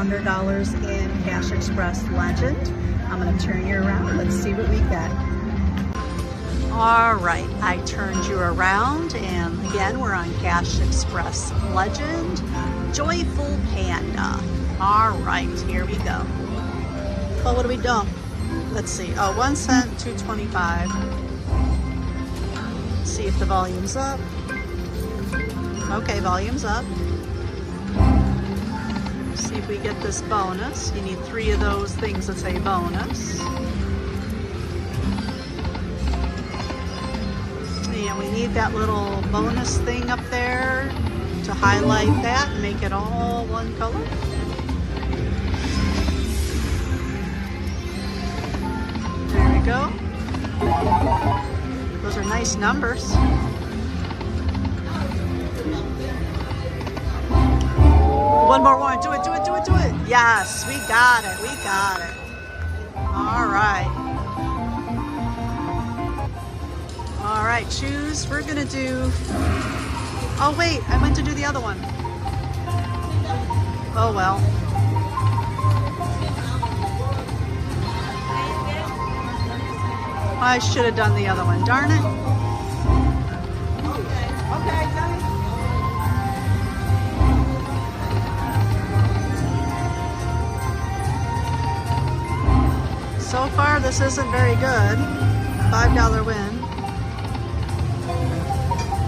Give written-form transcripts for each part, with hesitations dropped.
$100 in Cash Express Legend. I'm gonna turn you around. Let's see what we get. All right, I turned you around, and again, we're on Cash Express Legend, Joyful Panda. All right, here we go. Well, what do we do? Let's see. Oh, 1 cent, $2.25. See if the volume's up. Okay, volume's up. See if we get this bonus. You need 3 of those things that say bonus. And we need that little bonus thing up there to highlight that and make it all one color. There we go. Those are nice numbers. One more one. Do it, do it, do it, do it. Yes, we got it. We got it. All right. All right, choose. We're going to do... Oh, wait. I meant to do the other one. Oh, well. I should have done the other one. Darn it. Okay, so far, this isn't very good. $5 win.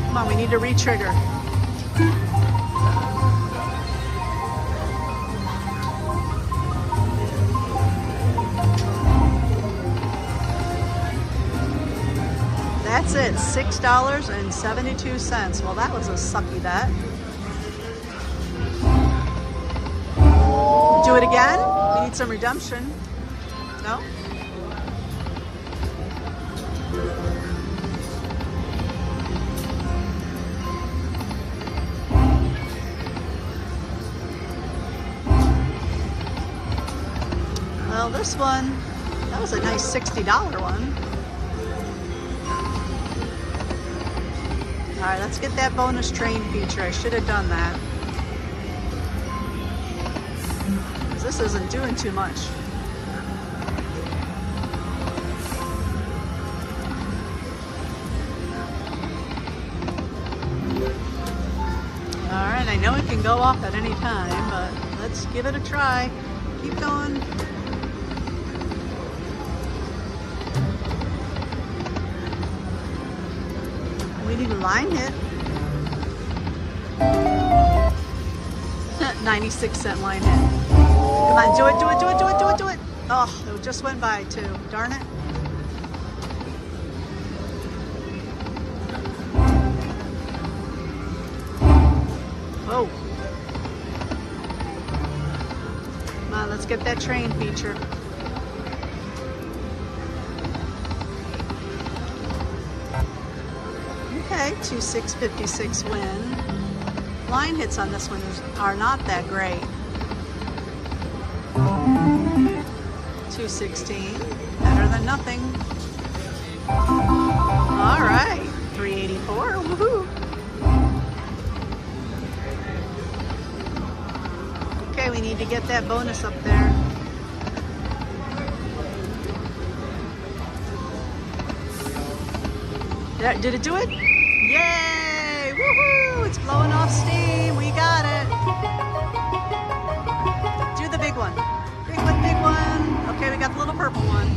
Come on, we need to re-trigger. That's it, $6.72. Well, that was a sucky bet. Do it again? We need some redemption. No? Well, this one, that was a nice $60 one. All right, let's get that bonus train feature. I should have done that. This isn't doing too much. All right, I know it can go off at any time, but let's give it a try. Keep going. We need a line hit. 96-cent line hit. Come on, do it, do it, do it, do it, do it, do it. Oh, it just went by too. Darn it. Oh. Come on, let's get that train feature. Okay, 2656 win. Line hits on this one are not that great. 216, better than nothing. All right, 384, woohoo. Okay, we need to get that bonus up there. Did it do it? Yay! Woohoo! It's blowing off steam. We got it. Do the big one. Big one, big one. Okay, we got the little purple one.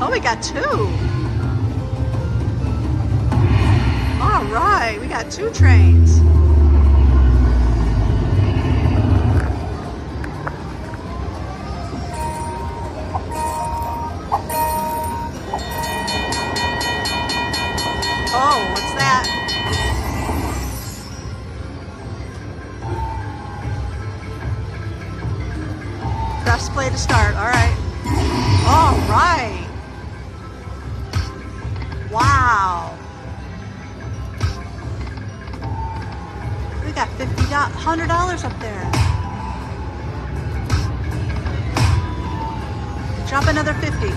Oh, we got 2. All right, we got 2 trains. Oh, what's that? Press play to start. All right. All right. Wow. We got $100 up there. Drop another 50.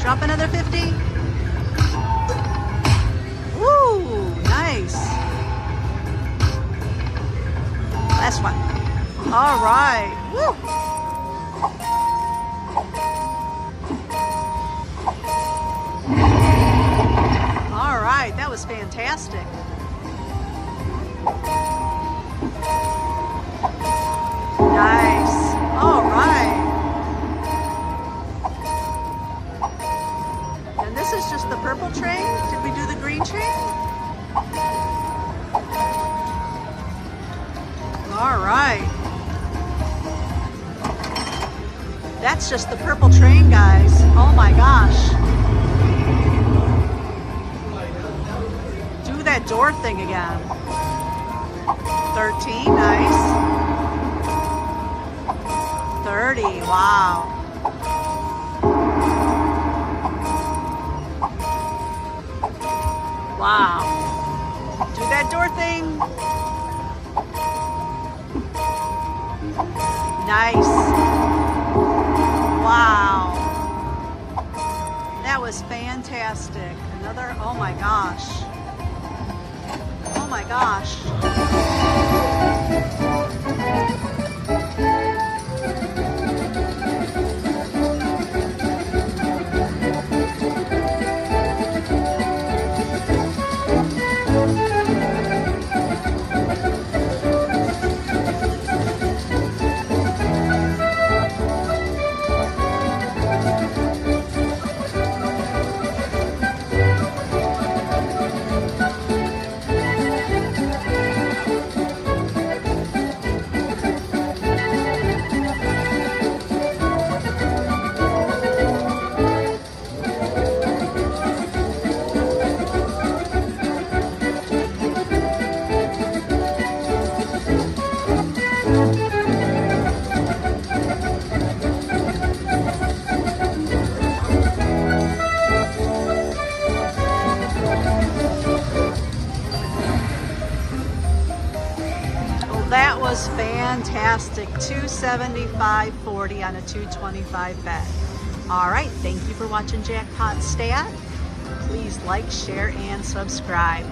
Drop another 50. Nice. Last one. All right. Woo. All right, that was fantastic. Nice. All right. And this is just the purple train. Did we do the green train? All right. That's just the purple train, guys. Oh my gosh. Do that door thing again. 13, nice. 30, wow. Wow. Do that door thing. Nice. Wow. That was fantastic. Another, oh my gosh. Oh my gosh. That was fantastic. 275.40 on a 225 bet. All right, thank you for watching Jackpot Stat. Please like, share, and subscribe.